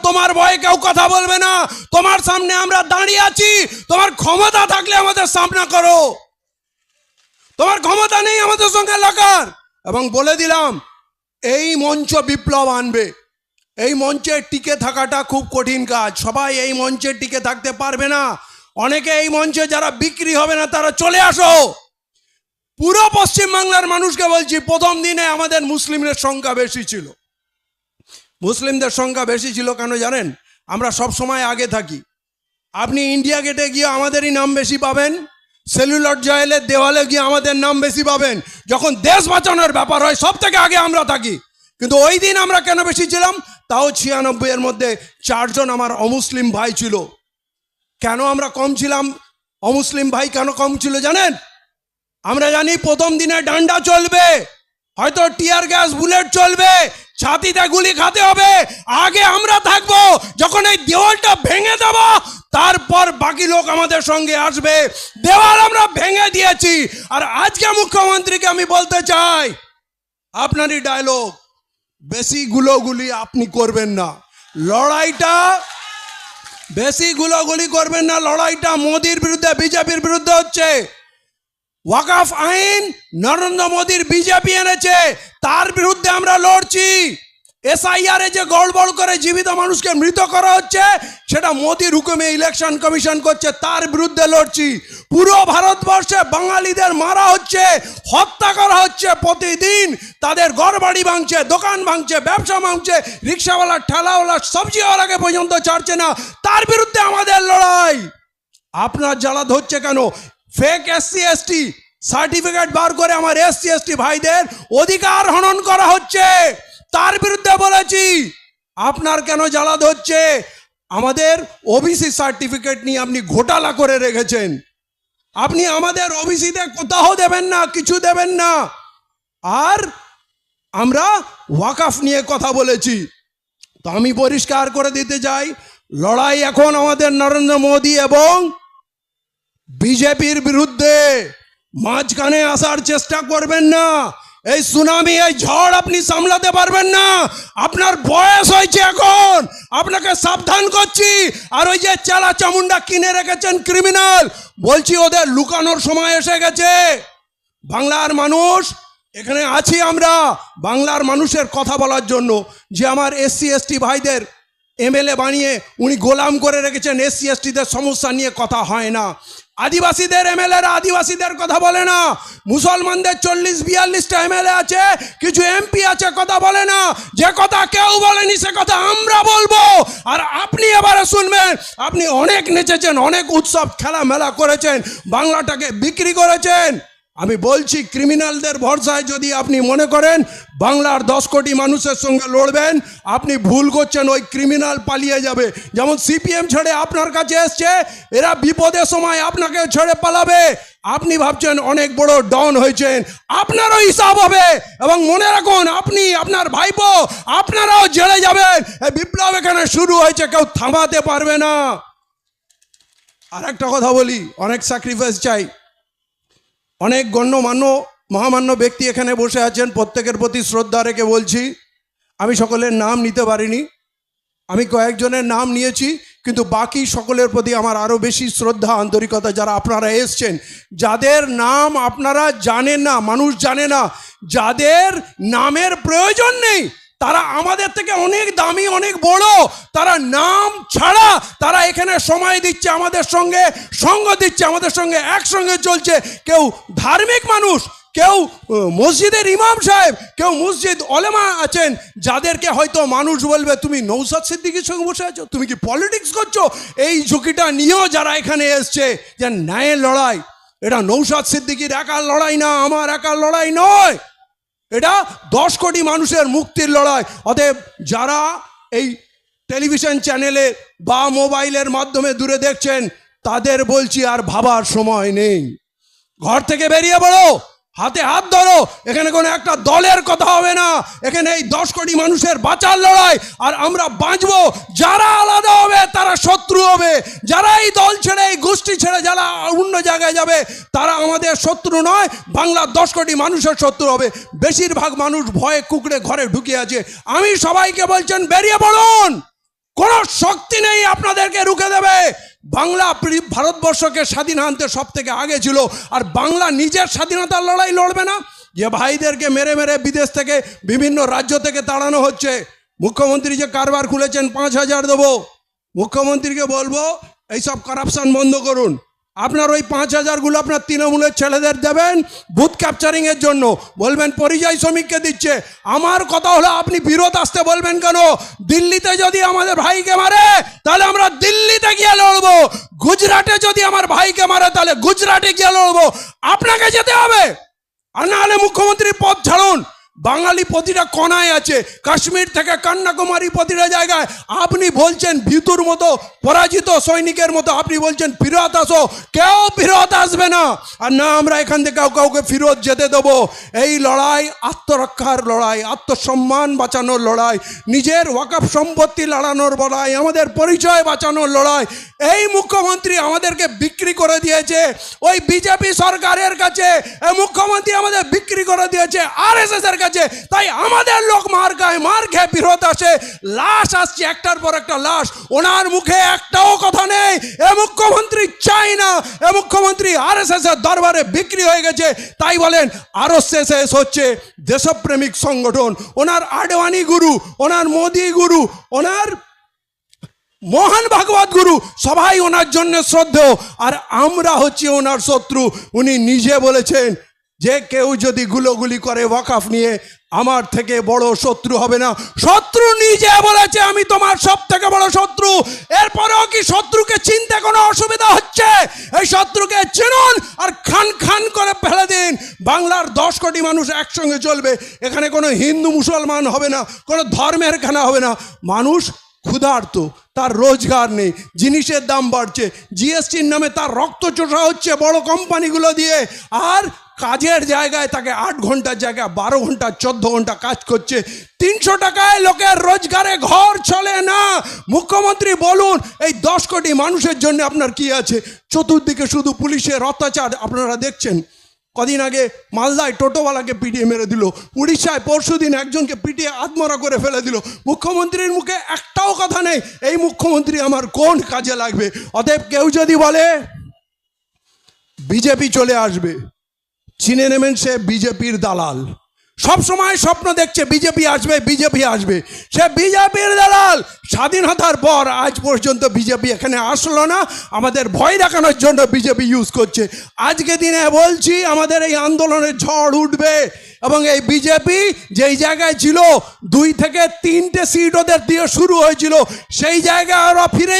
তোমার ভয়ে কেউ কথা বলবে না। তোমার সামনে আমরা দাঁড়িয়ে আছি, তোমার ক্ষমতা থাকলে আমাদের সামনা করো। তোমার ক্ষমতা নেই আমাদের সঙ্গে লাগার। এবং বলে দিলাম, এই মঞ্চ বিপ্লব আনবে। এই মঞ্চে টিকে থাকাটা খুব কঠিন কাজ। সবাই এই মঞ্চে টিকে থাকতে পারবে না। অনেকে এই মঞ্চে যারা বিক্রি হবে না তারা চলে আসো। পুরো পশ্চিমবাংলার মানুষকে বলছি, প্রথম দিনে আমাদের মুসলিমদের সংখ্যা বেশি ছিল। মুসলিমদের সংখ্যা বেশি ছিল কেন জানেন? আমরা সব সময় আগে থাকি। আপনি ইন্ডিয়া গেটে গিয়ে আমাদেরই নাম বেশি পাবেন, সেলুলার জয়েলের দেওয়ালে গিয়ে আমাদের নাম বেশি পাবেন। যখন দেশ বাঁচানোর ব্যাপার হয় সব থেকে আগে আমরা থাকি। কিন্তু ওই দিন আমরা কেন বেশি ছিলাম? তাও 96 এর মধ্যে 4 জন আমার অমুসলিম ভাই ছিল। কেন আমরা কম ছিলাম? অমুসলিম ভাই কেন কম ছিল জানেন? আমরা জানি প্রথম দিনে ডান্ডা চলবে, হয়তো টিয়ার গ্যাস বুলেট চলবে, ছাতিতে গুলি খাতে হবে। আগে আমরা থাকবো। যখন এই দেওয়ালটা ভেঙে দেব তারপর বাকি লোক আমাদের সঙ্গে আসবে। দেওয়াল আমরা ভেঙে দিয়েছি। আর আজকে মুখ্যমন্ত্রীকে আমি বলতে চাই, আপনারই ডায়লগ, বেশি গুলোগুলি আপনি করবেন না। লড়াইটা বেশি গুলোগুলি করবেন না। লড়াইটা মোদির বিরুদ্ধে, বিজেপির বিরুদ্ধে হচ্ছে। ওয়াকফ আইন নরেন্দ্র মোদির বিজেপি এনেছে, তার বিরুদ্ধে আমরা লড়ছি। SIR যে গড়বড় করে জীবিত মানুষকে মৃত করা হচ্ছে, সেটা মোদির হুকুমে ইলেকশন কমিশন করছে, তার বিরুদ্ধে লড়ছি। পুরো ভারতবর্ষে বাঙালিদের মারা হচ্ছে, হত্যা করা হচ্ছে প্রতিদিন। তাদের ঘরবাড়ি ভাঙছে, দোকান ভাঙছে, ব্যবসা ভাঙছে, রিক্সাওয়ালা, ঠেলাওয়ালা, সবজিওয়ালাকে পর্যন্ত ছাড়ছে না। তার বিরুদ্ধে আমাদের লড়াই। আপনার জ্বালা ধরছে কেন? ফেক SC/ST সার্টিফিকেট বার করে আমার SC/ST ভাইদের অধিকার হনন করা হচ্ছে, তার বিরুদ্ধে বলেছি। আপনার কেন জ্বালা ধরছে? আমাদের OBC সার্টিফিকেট নিয়ে আপনি ঘোটালা করে রেখেছেন। আপনি আমাদের OBCতে কোথাও দেবেন না, কিছু দেবেন না। আর আমরা ওয়াকফ নিয়ে কথা বলেছি। তো আমি পরিষ্কার করে দিতে চাই, লড়াই এখন আমাদের নরেন্দ্র মোদী এবং বিজেপির বিরুদ্ধে। মাঝখানে আসার চেষ্টা করবেন না। এই সুনামি, এই ঝড় আপনি সামলাতে পারবেন না। আপনার বয়স হয়েছে এখন, আপনাকে সাবধান করছি। আর ওই যে চেলা চামুন্ডা কিনে রেখেছেন ক্রিমিনাল, বলছি ওদের লুকানোর সময় এসে গেছে। বাংলার মানুষ এখানে আছি আমরা বাংলার মানুষের কথা বলার জন্য। যে আমার SC/ST ভাইদের MLA বানিয়ে উনি গোলাম করে রেখেছেন। SC/STদের সমস্যা নিয়ে কথা হয় না। আদিবাসীদের MLA-রা আদিবাসীদের কথা বলে না। মুসলমানদের 40-42টা MLA আছে, কিছু MP আছে, কথা বলে না। যে কথা কেউ বলেনি সে কথা আমরা বলবো। আর আপনি এবারে শুনবেন, আপনি অনেক নেচেছেন, অনেক উৎসব খেলা মেলা করেছেন, বাংলাটাকে বিক্রি করেছেন। আমি বলছি, ক্রিমিনালদের ভরসায় যদি আপনি মনে করেন বাংলার 10 কোটি মানুষের সঙ্গে লড়বেন, আপনি ভুল করছেন। ওই ক্রিমিনাল পালিয়ে যাবে। যেমন CPM ছেড়ে আপনার কাছে এসছে, এরা বিপদের সময় আপনাকে ছেড়ে পালাবে। আপনি ভাবছেন অনেক বড় ডন হয়েছেন, আপনারও হিসাব হবে। এবং মনে রাখুন, আপনি, আপনার ভাইপো, আপনারাও জেলে যাবেন। এই বিপ্লব এখানে শুরু হয়েছে, কেউ থামাতে পারবে না। আর একটা কথা বলি, অনেক স্যাক্রিফাইস চাই। অনেক গণ্যমান্য মহামান্য ব্যক্তি এখানে বসে আছেন, প্রত্যেকের প্রতি শ্রদ্ধা রেখে বলছি, আমি সকলের নাম নিতে পারিনি, আমি কয়েকজনের নাম নিয়েছি, কিন্তু বাকি সকলের প্রতি আমার আরও বেশি শ্রদ্ধা, আন্তরিকতা। যারা আপনারা এসছেন, যাদের নাম আপনারা জানেন না, মানুষ জানে না, যাদের নামের প্রয়োজন নেই, তারা আমাদের থেকে অনেক দামি, অনেক বড়। তারা নাম ছাড়া তারা এখানে সময় দিচ্ছে, আমাদের সঙ্গে সঙ্গ দিচ্ছে, আমাদের সঙ্গে একসঙ্গে চলছে। কেউ ধার্মিক মানুষ, কেউ মসজিদের ইমাম সাহেব, কেউ মসজিদ ওলেমা আছেন, যাদেরকে হয়তো মানুষ বলবে তুমি নৌসাদ সিদ্দিকীর সঙ্গে বসে আছো, তুমি কি পলিটিক্স করছো? এই ঝুঁকিটা নিয়েও যারা এখানে এসছে, যে ন্যায়ের লড়াই, এটা নৌসাদ সিদ্দিকীর একার লড়াই না, আমার একার লড়াই নয়, এটা 10 কোটি মানুষের মুক্তির লড়াই। অতএব যারা এই টেলিভিশন চ্যানেলে বা মোবাইলের মাধ্যমে দূরে দেখছেন, তাদের বলছি আর ভাবার সময় নেই। ঘর থেকে বেরিয়ে পড়ো, হাতে হাত ধরো। এখানে কোনো একটা দলের কথা হবে না, এখানে এই 10 কোটি মানুষের বাঁচার লড়াই। আর আমরা বাঁচবো। যারা আলাদা হবে তারা শত্রু হবে, যারা এই দল ছেড়ে, এই গোষ্ঠী ছেড়ে যারা অন্য জায়গায় যাবে, তারা আমাদের শত্রু নয়, বাংলার 10 কোটি মানুষের শত্রু হবে। বেশিরভাগ মানুষ ভয়ে কুকড়ে ঘরে ঢুকে আছে। আমি সবাইকে বলছেন, বেরিয়ে পড়ুন, কোনো আমাদেরকে রুখে দেবে। বাংলা ভারতবর্ষকে স্বাধীন আনতে সব থেকে আগে ছিল, আর বাংলা নিজের স্বাধীনতার লড়াই লড়বে না? যে ভাইদেরকে মেরে মেরে বিদেশ থেকে বিভিন্ন রাজ্য থেকে তাড়ানো হচ্ছে, মুখ্যমন্ত্রী যে কারবার খুলেছেন 5,000 দেবো, মুখ্যমন্ত্রীকে বলবো এইসব কারাপশন বন্ধ করুন। আপনার ওই 5,000 আপনার তৃণমূলের ছেলেদের দেবেন বুথ ক্যাপচারিংয়ের জন্য, বলবেন পরিযায়ী শ্রমিককে দিচ্ছে। আমার কথা হলো আপনি বিরোধ আসতে বলবেন কেন? দিল্লিতে যদি আমাদের ভাইকে মারে তাহলে আমরা দিল্লিতে গিয়ে লড়বো, গুজরাটে যদি আমার ভাইকে মারে তাহলে গুজরাটে গিয়ে লড়বো। আপনাকে যেতে হবে, আর না হলে মুখ্যমন্ত্রীর পদ ছাড়ুন। বাঙালি প্রতিটা কোনায় আছে, কাশ্মীর থেকে কন্যাকুমারী প্রতিটা জায়গায়। আপনি বলছেন ভিতুর মতো পরাজিত সৈনিকের মতো আপনি বলছেন ফিরত আসো, কেউ ফিরত আসবে না। আর না আমরা এখান থেকে কাউকে ফিরত যেতে দেবো। এই লড়াই আত্মরক্ষার লড়াই, আত্মসম্মান বাঁচানোর লড়াই, নিজের ওয়াকফ সম্পত্তি লড়ানোর লড়াই, আমাদের পরিচয় বাঁচানোর লড়াই। এই মুখ্যমন্ত্রী আমাদেরকে বিক্রি করে দিয়েছে ওই বিজেপি সরকারের কাছে। এই মুখ্যমন্ত্রী আমাদের বিক্রি করে দিয়েছে আরএসএস এর কাছে। তাই আমাদের লোক মার খেয়ে ফিরত আসে, লাশ আসছে একটার পর একটা লাশ, ওনার মুখে একটাও কথা নেই। এ মুখ্যমন্ত্রী চাই না, এ মুখ্যমন্ত্রী আরএসএস এর দরবারে বিক্রি হয়ে গেছে। তাই বলেন আরএসএস হচ্ছে দেশপ্রেমিক সংগঠন, ওনার আডবাণী গুরু, ওনার মোদি গুরু, ওনার মোহন ভাগবত গুরু, সবাই ওনার জন্য শ্রদ্ধেয়, আর আমরা হচ্ছে ওনার শত্রু। উনি নিজে বলেছেন যে কেউ যদি গুলোগুলি করে ওয়াকফ নিয়ে, আমার থেকে বড় শত্রু হবে না। শত্রু নিজে বলেছে আমি তোমার সব থেকে বড় শত্রু। এরপরেও কি শত্রুকে চিনতে কোনো অসুবিধা হচ্ছে? এই শত্রুকে চিনুন আর খান খান করে ফেলে দিন। বাংলার 10 কোটি মানুষ একসঙ্গে চলবে, এখানে কোনো হিন্দু মুসলমান হবে না, কোনো ধর্মের খানা হবে না। মানুষ ক্ষুধার্ত, তার রোজগার নেই, জিনিসের দাম বাড়ছে, জিএসটির নামে তার রক্ত চোষা হচ্ছে বড় কোম্পানিগুলো দিয়ে, আর কাজের জায়গায় তাকে 8 ঘন্টার জায়গায় 12 ঘন্টা 14 ঘন্টা কাজ করছে। 300 টাকায় লোকের রোজগারে ঘর চলে না। মুখ্যমন্ত্রী বলুন এই 10 কোটি মানুষের জন্য আপনার কি আছে? চতুর্দিকে শুধু পুলিশের অত্যাচার আপনারা দেখছেন। কদিন আগে মালদায় টোটোওয়ালাকে পিটিয়ে মেরে দিল, উড়িষ্যায় পরশুদিন একজনকে পিটিয়ে আত্মহত্যা করে ফেলে দিল। মুখ্যমন্ত্রীর মুখে একটাও কথা নেই। এই মুখ্যমন্ত্রী আমার কোন কাজে লাগবে? অতএব কেউ যদি বলে বিজেপি চলে আসবে, চিনে নেবেন সে বিজেপির দালাল। সব সময় স্বপ্ন দেখছে বিজেপি আসবে, বিজেপি আসবে, সে বিজেপির দালাল। স্বাধীনতার পর আজ পর্যন্ত বিজেপি এখানে আসলো না, আমাদের ভয় দেখানোর জন্য বিজেপি ইউজ করছে। আজকে দিনে বলছি আমাদের এই আন্দোলনের ঝড় উঠবে, এবং এই বিজেপি যেই জায়গায় ছিল 2 থেকে 3টে সিট ওদের দিয়ে শুরু হয়েছিল, সেই জায়গায় ওরা ফিরে